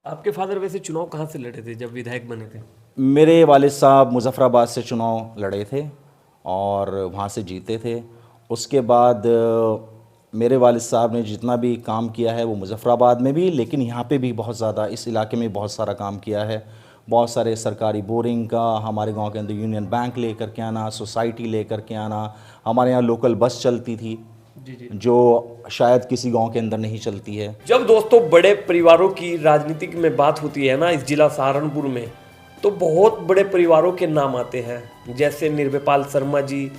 आपके फादर वैसे चुनाव कहाँ से लड़े थे जब विधायक बने थे? मेरे वालिद साहब मुज़फ़्फ़राबाद से चुनाव लड़े थे और वहाँ से जीते थे। उसके बाद मेरे वालिद साहब ने जितना भी काम किया है वो मुज़फ़्फ़राबाद में भी, लेकिन यहाँ पे भी बहुत ज़्यादा, इस इलाके में बहुत सारा काम किया है। बहुत सारे सरकारी बोरिंग का, हमारे गांव के अंदर यूनियन बैंक लेकर के आना, सोसाइटी लेकर के आना। हमारे यहाँ लोकल बस चलती थी जी। जो शायद किसी गांव के अंदर नहीं चलती है। जब दोस्तों बड़े परिवारों की राजनीतिक में बात होती है ना इस जिला सहारनपुर में, तो बहुत बड़े परिवारों के नाम आते हैं, जैसे निर्भयपाल शर्मा जी,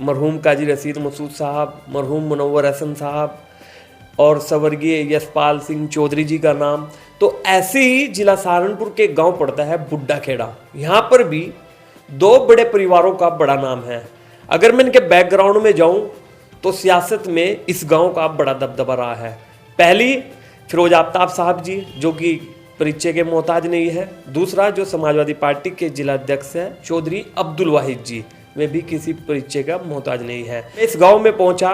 मरहूम काजी रशीद मसूद साहब, मरहूम मुनव्वर हसन साहब और स्वर्गीय यशपाल सिंह चौधरी जी का नाम। तो ऐसे ही जिला सहारनपुर के गांव पड़ता है बुड्ढा खेड़ा। यहाँ पर भी दो बड़े परिवारों का बड़ा नाम है। अगर मैं इनके बैकग्राउंड में जाऊं तो सियासत में इस गांव का बड़ा दबदबा रहा है। पहली फिरोज आफ्ताब साहब जी, जो कि परिचय के मोहताज नहीं है। दूसरा जो समाजवादी पार्टी के जिला अध्यक्ष है चौधरी अब्दुल वाहिद जी, वे भी किसी परिचय का मोहताज नहीं है। इस गांव में पहुंचा,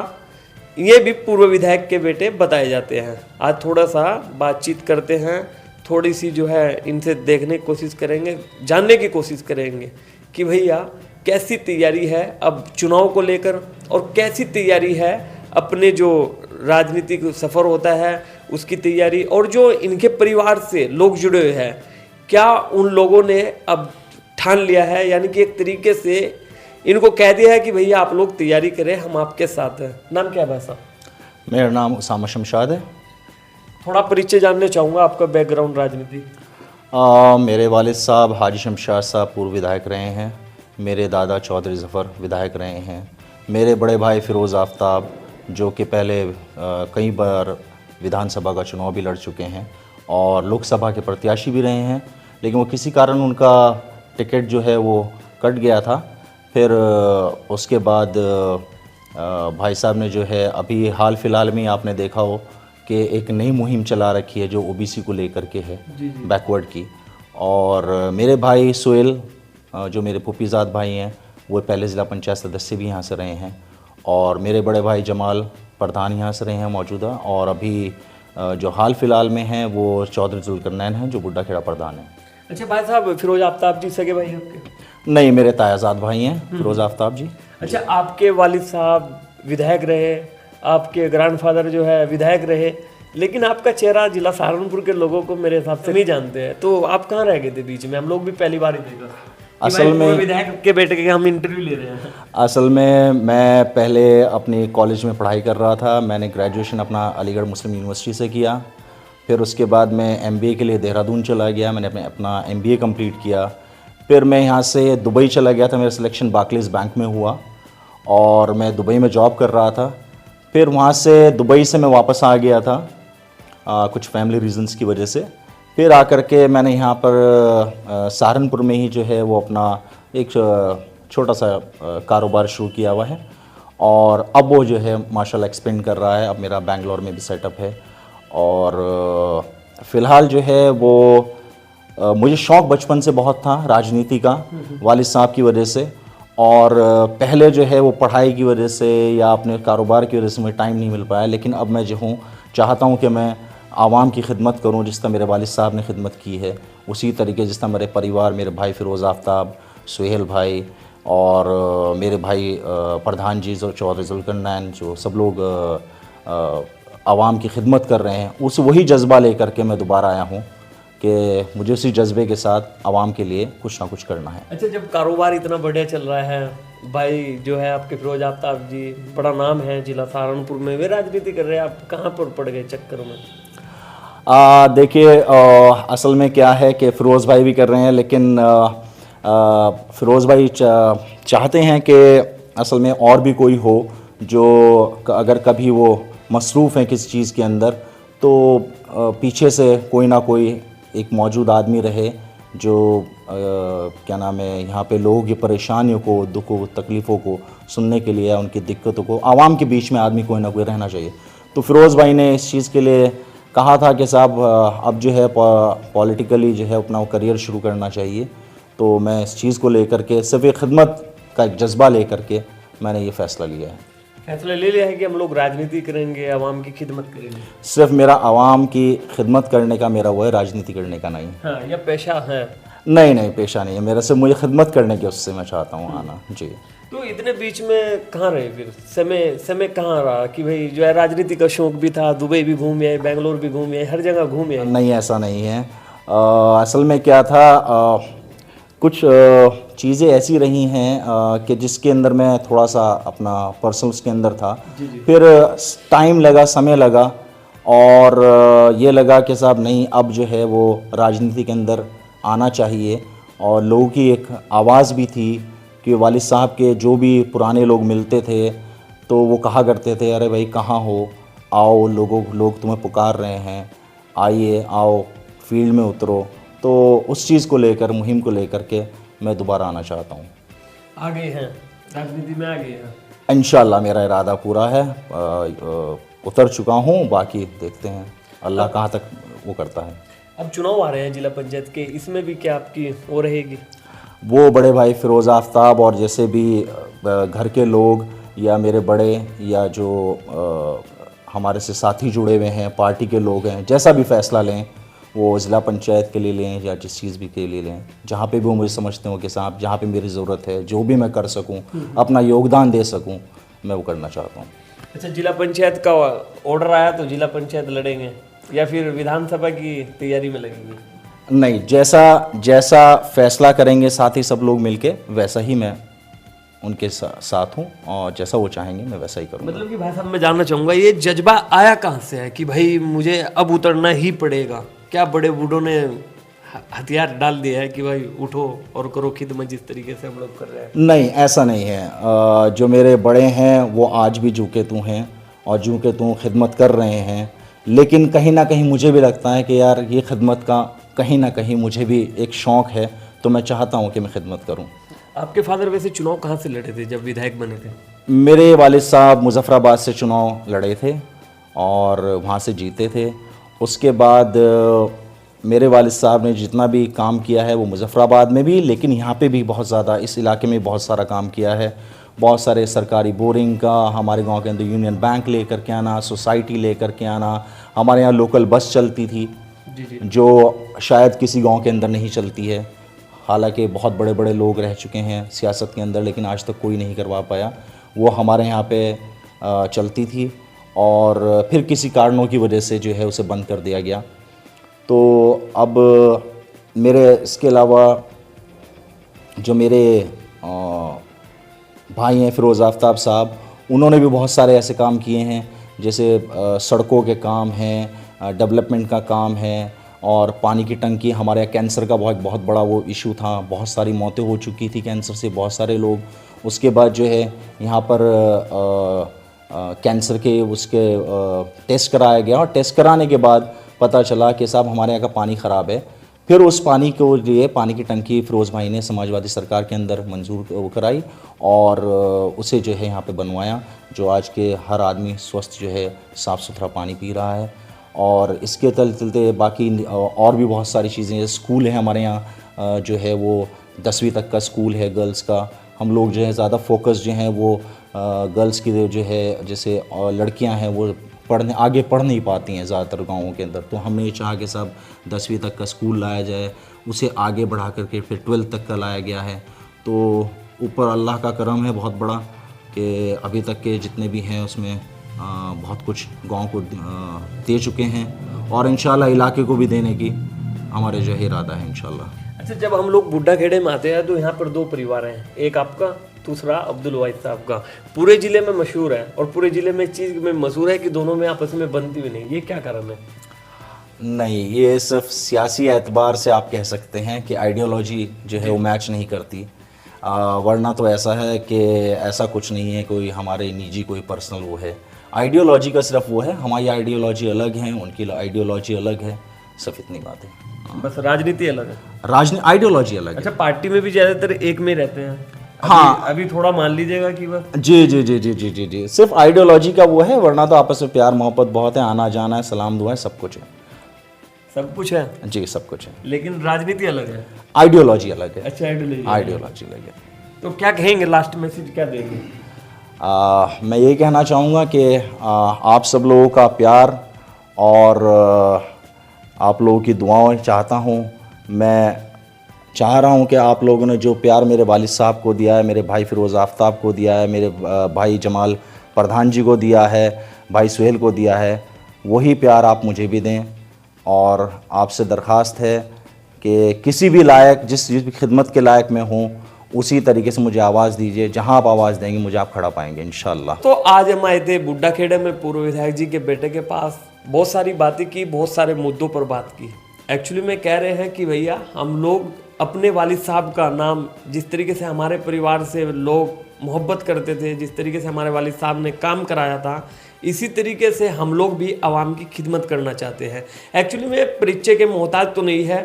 ये भी पूर्व विधायक के बेटे बताए जाते हैं। आज थोड़ा सा बातचीत करते हैं, थोड़ी सी जो है इनसे देखने की कोशिश करेंगे, जानने की कोशिश करेंगे कि भैया कैसी तैयारी है अब चुनाव को लेकर, और कैसी तैयारी है अपने जो राजनीतिक सफ़र होता है उसकी तैयारी, और जो इनके परिवार से लोग जुड़े हुए हैं, क्या उन लोगों ने अब ठान लिया है, यानी कि एक तरीके से इनको कह दिया है कि भैया आप लोग तैयारी करें, हम आपके साथ हैं। नाम क्या है भाई साहब? मेरा नाम उसामा शमशाद है। थोड़ा परिचय जानना चाहूँगा आपका, बैकग्राउंड राजनीति। मेरे वालिद साहब हाजी शमशाद साहब पूर्व विधायक रहे हैं। मेरे दादा चौधरी ज़फ़र विधायक रहे हैं। मेरे बड़े भाई फ़िरोज़ आफ्ताब जो कि पहले कई बार विधानसभा का चुनाव भी लड़ चुके हैं और लोकसभा के प्रत्याशी भी रहे हैं, लेकिन वो किसी कारण उनका टिकट जो है वो कट गया था। फिर उसके बाद भाई साहब ने जो है अभी हाल फिलहाल में आपने देखा हो कि एक नई मुहिम चला रखी है जो ओबीसी को लेकर के है, बैकवर्ड की। और मेरे भाई सुहेल जो मेरे फूफीज़ाद भाई हैं वो पहले ज़िला पंचायत सदस्य भी यहाँ से रहे हैं, और मेरे बड़े भाई जमाल प्रधान यहाँ से रहे हैं मौजूदा, और अभी जो हाल फिलहाल में हैं वो चौधरी जुल्करनैन हैं जो बुड्ढा खेड़ा प्रधान हैं। अच्छा भाई साहब, फिरोज आफ्ताब जी सगे भाई आपके? नहीं, मेरे तायाजाद भाई हैं फिरोज़ आफ्ताब जी। अच्छा, आपके वालिद साहब विधायक रहे, आपके ग्रैंडफादर जो है विधायक रहे, लेकिन आपका चेहरा जिला सहारनपुर के लोगों को मेरे हिसाब से नहीं जानते हैं, तो आप कहाँ रह गए थे बीच में? हम लोग भी पहली बार ही देखा असल में विधायक के बेटे के हम इंटरव्यू ले रहे हैं। असल में मैं पहले अपनी कॉलेज में पढ़ाई कर रहा था। मैंने ग्रेजुएशन अपना अलीगढ़ मुस्लिम यूनिवर्सिटी से किया। फिर उसके बाद मैं एमबीए के लिए देहरादून चला गया। मैंने अपना एमबीए कंप्लीट किया। फिर मैं यहाँ से दुबई चला गया था। मेरा सिलेक्शन बार्कलेज बैंक में हुआ और मैं दुबई में जॉब कर रहा था। फिर वहाँ से दुबई से मैं वापस आ गया था कुछ फैमिली रीजंस की वजह से। फिर आकर के मैंने यहाँ पर सहारनपुर में ही जो है वो अपना एक छोटा सा कारोबार शुरू किया हुआ है, और अब वो जो है माशाल्लाह एक्सपेंड कर रहा है। अब मेरा बेंगलोर में भी सेटअप है, और फ़िलहाल जो है वो मुझे शौक़ बचपन से बहुत था राजनीति का, वालिद साहब की वजह से। और पहले जो है वो पढ़ाई की वजह से या अपने कारोबार की वजह से मुझे टाइम नहीं मिल पाया, लेकिन अब मैं जो हूँ चाहता हूँ कि मैं आवाम की खिदमत करूँ जिस तरह मेरे वालिद साहब ने खिदमत की है, उसी तरीके जिस तरह मेरे परिवार, मेरे भाई फ़िरोज़ आफ्ताब, सुहेल भाई और मेरे भाई प्रधान जी जो चौधरी जुल्करनैन, जो सब लोग आवाम की खिदमत कर रहे हैं, उस वही जज्बा लेकर के मैं दोबारा आया हूँ कि मुझे उसी जज्बे के साथ आवाम के लिए कुछ ना कुछ करना है। अच्छा, जब कारोबार इतना बढ़िया चल रहा है, भाई जो है आपके फिरोज आफ्ताब जी, बड़ा नाम है जिला सहारनपुर में, वे राजनीति कर रहे हैं, आप कहाँ पर पड़ गए चक्कर में? देखिए, असल में क्या है कि फ़िरोज़ भाई भी कर रहे हैं, लेकिन फ़िरोज़ भाई चाहते हैं कि असल में और भी कोई हो जो अगर कभी वो मसरूफ़ हैं किसी चीज़ के अंदर, तो पीछे से कोई ना कोई एक मौजूद आदमी रहे जो क्या नाम है, यहाँ पे लोगों की परेशानियों को, दुखों तकलीफ़ों को सुनने के लिए, उनकी दिक्कतों को, आवाम के बीच में आदमी कोई ना कोई रहना चाहिए। तो फ़िरोज़ भाई ने इस चीज़ के लिए कहा था कि साहब अब जो है पॉलिटिकली जो है अपना करियर शुरू करना चाहिए। तो मैं इस चीज़ को लेकर के सिर्फ खिदमत का एक जज्बा लेकर के मैंने ये फ़ैसला लिया है। फैसला ले लिया है कि हम लोग राजनीति करेंगे, आवाम की खिदमत करेंगे? सिर्फ मेरा आवाम की खिदमत करने का मेरा वो है, राजनीति करने का नहीं। हाँ, या पेशा है? नहीं नहीं, पेशा नहीं है मेरा, सिर्फ मुझे खिदमत करने की उससे मैं चाहता हूँ आना जी। तो इतने बीच में कहाँ रहे फिर? समय कहाँ रहा कि भाई जो है राजनीति का शौक भी था, दुबई भी घूमे आए, बेंगलोर भी घूमे आए, हर जगह घूमे आए? नहीं, ऐसा नहीं है। असल में क्या था, कुछ चीज़ें ऐसी रही हैं कि जिसके अंदर मैं थोड़ा सा अपना पर्सनल उसके अंदर था। फिर टाइम लगा, समय लगा, और ये लगा कि साहब नहीं, अब जो है वो राजनीति के अंदर आना चाहिए। और लोगों की एक आवाज़ भी थी कि वालिद साहब के जो भी पुराने लोग मिलते थे तो वो कहा करते थे, अरे भाई कहाँ हो, आओ, लोग तुम्हें पुकार रहे हैं, आइए, आओ, फील्ड में उतरो। तो उस चीज़ को लेकर, मुहिम को लेकर के मैं दोबारा आना चाहता हूँ। आ गए हैं राजनीति में, आ गए हैं? इंशाल्लाह मेरा इरादा पूरा है, उतर चुका हूँ, बाकी देखते हैं अल्लाह कहाँ तक वो करता है। अब चुनाव आ रहे हैं जिला पंचायत के, इसमें भी क्या आपकी वो रहेगी? वो बड़े भाई फिरोज़ आफ्ताब और जैसे भी घर के लोग या मेरे बड़े या जो हमारे से साथी जुड़े हुए हैं, पार्टी के लोग हैं, जैसा भी फ़ैसला लें, वो ज़िला पंचायत के लिए लें या जिस चीज़ भी के लिए लें, जहाँ पे भी वो मुझे समझते हो कि साहब जहाँ पे मेरी ज़रूरत है, जो भी मैं कर सकूँ, अपना योगदान दे सकूँ, मैं वो करना चाहता हूँ। अच्छा, जिला पंचायत का ऑर्डर आया तो जिला पंचायत लड़ेंगे या फिर विधानसभा की तैयारी में लगेंगे? नहीं, जैसा फैसला करेंगे साथ ही सब लोग मिलके, वैसा ही मैं उनके साथ हूँ, और जैसा वो चाहेंगे मैं वैसा ही करूँगा। मतलब कि भाई साहब मैं जानना चाहूँगा, ये जज्बा आया कहाँ से है कि भाई मुझे अब उतरना ही पड़ेगा? क्या बड़े बूढ़ों ने हथियार डाल दिया है कि भाई उठो और करो खिदमत जिस तरीके से हम लोग कर रहे हैं? नहीं, ऐसा नहीं है। जो मेरे बड़े हैं वो आज भी जू के तू हैं और जू के तू खिदमत कर रहे हैं, लेकिन कहीं ना कहीं मुझे भी लगता है कि यार ये खिदमत का कहीं ना कहीं मुझे भी एक शौक़ है, तो मैं चाहता हूँ कि मैं खिदमत करूँ। आपके फादर वैसे चुनाव कहाँ से लड़े थे जब विधायक बने थे? मेरे वालिद साहब मुजफ्फराबाद से चुनाव लड़े थे और वहाँ से जीते थे। उसके बाद मेरे वालिद साहब ने जितना भी काम किया है वो मुजफ्फराबाद में भी, लेकिन यहाँ पे भी बहुत ज़्यादा, इस इलाके में बहुत सारा काम किया है। बहुत सारे सरकारी बोरिंग का, हमारे गांव के अंदर यूनियन बैंक लेकर के आना, सोसाइटी लेकर के आना, हमारे यहाँ लोकल बस चलती थी जो शायद किसी गांव के अंदर नहीं चलती है। हालांकि बहुत बड़े बड़े लोग रह चुके हैं सियासत के अंदर, लेकिन आज तक कोई नहीं करवा पाया। वो हमारे यहाँ पे चलती थी और फिर किसी कारणों की वजह से जो है उसे बंद कर दिया गया। तो अब मेरे इसके अलावा जो मेरे भाई हैं फिरोज़ आफ्ताब साहब, उन्होंने भी बहुत सारे ऐसे काम किए हैं, जैसे सड़कों के काम हैं, डेवलपमेंट का काम है, और पानी की टंकी। हमारे यहाँ कैंसर का बहुत बड़ा वो इशू था, बहुत सारी मौतें हो चुकी थी कैंसर से, बहुत सारे लोग। उसके बाद जो है यहाँ पर कैंसर के उसके टेस्ट कराया गया, और टेस्ट कराने के बाद पता चला कि साहब हमारे यहाँ का पानी ख़राब है। फिर उस पानी को लिए पानी की टंकी फिरोज़ भाई ने समाजवादी सरकार के अंदर मंजूर कराई और उसे जो है यहाँ पे बनवाया, जो आज के हर आदमी स्वस्थ जो है साफ़ सुथरा पानी पी रहा है। और इसके चलते बाकी और भी बहुत सारी चीज़ें, स्कूल है हमारे यहाँ जो है वो 10वीं तक का स्कूल है गर्ल्स का। हम लोग जो है ज़्यादा फोकस जो है वो गर्ल्स की जो है, जैसे लड़कियां हैं वो आगे पढ़ नहीं पाती हैं ज़्यादातर गाँवों के अंदर, तो हमने ये चाहा कि सब 10वीं तक का स्कूल लाया जाए, उसे आगे बढ़ा करके फिर 12th तक का लाया गया है। तो ऊपर अल्लाह का करम है बहुत बड़ा कि अभी तक के जितने भी हैं उसमें बहुत कुछ गांव को दे चुके हैं, और इंशाल्लाह इलाके को भी देने की हमारे जो है इरादा है इंशाल्लाह। अच्छा, जब हम लोग बुड्ढा खेड़े में आते हैं तो यहाँ पर 2 परिवार हैं, एक आपका, दूसरा अब्दुल वाहिद साहब का। पूरे ज़िले में मशहूर है, और पूरे ज़िले में इस चीज़ में मशहूर है कि दोनों में आपस में बनती भी नहीं, ये क्या कारण है? नहीं, ये सिर्फ सियासी एतबार से आप कह सकते हैं कि आइडियोलॉजी जो है वो मैच नहीं करती, वरना तो ऐसा है कि ऐसा कुछ नहीं है कोई हमारे निजी कोई पर्सनल वो है। आइडियोलॉजी का सिर्फ वो है, हमारी आइडियोलॉजी अलग है, उनकी आइडियोलॉजी अलग है, सिर्फ इतनी बात है। बस राजनीति अलग है, आइडियोलॉजी अलग है। अच्छा, पार्टी में भी ज़्यादातर एक में रहते हैं? हाँ, अभी थोड़ा मान लीजिएगा कि बस जी जी जी जी जी जी जी सिर्फ आइडियोलॉजी का वो है, वरना तो आपस में प्यार मोहब्बत बहुत है, आना जाना है, सलाम दुआ है, सब कुछ है। सब कुछ है जी, सब कुछ है, लेकिन राजनीति अलग है, आइडियोलॉजी अलग है। अच्छा, आइडियोलॉजी अलग है। तो क्या कहेंगे, लास्ट मैसेज क्या देंगे? मैं ये कहना चाहूँगा कि आप सब लोगों का प्यार और आप लोगों की दुआएं चाहता हूँ। मैं चाह रहा हूँ कि आप लोगों ने जो प्यार मेरे वालिद साहब को दिया है, मेरे भाई फ़िरोज़ आफ्ताब को दिया है, मेरे भाई जमाल प्रधान जी को दिया है, भाई सुहेल को दिया है, वही प्यार आप मुझे भी दें। और आपसे दरख्वास्त है कि किसी भी लायक जिस भी खिदमत के लायक मैं हूँ, उसी तरीके से मुझे आवाज़ दीजिए। जहाँ आप आवाज़ देंगे मुझे आप खड़ा पाएंगे इंशाल्लाह। तो आज हम आए थे बुड्ढा खेड़ा में पूर्व विधायक जी के बेटे के पास, बहुत सारी बातें की, बहुत सारे मुद्दों पर बात की। एक्चुअली में कह रहे हैं कि भैया हम लोग अपने वालिद साहब का नाम, जिस तरीके से हमारे परिवार से लोग मोहब्बत करते थे, जिस तरीके से हमारे वालिद साहब ने काम कराया था, इसी तरीके से हम लोग भी आवाम की खिदमत करना चाहते हैं। एक्चुअली में परिचय के मोहताज तो नहीं है।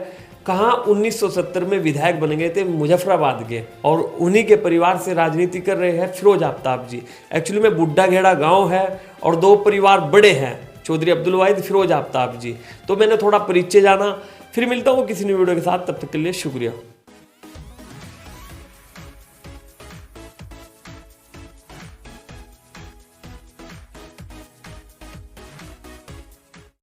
कहाँ 1970 में विधायक बन गए थे मुजफ्फराबाद के, और उन्हीं के परिवार से राजनीति कर रहे हैं फ़िरोज़ आफ्ताब जी। एक्चुअली में बुड्ढा घेड़ा गाँव है और दो परिवार बड़े हैं, चौधरी अब्दुल वाहिद, फ़िरोज़ आफ्ताब जी। तो मैंने थोड़ा परिचय जाना। फिर मिलता हूँ किसी नई वीडियो के साथ, तब तक के लिए शुक्रिया।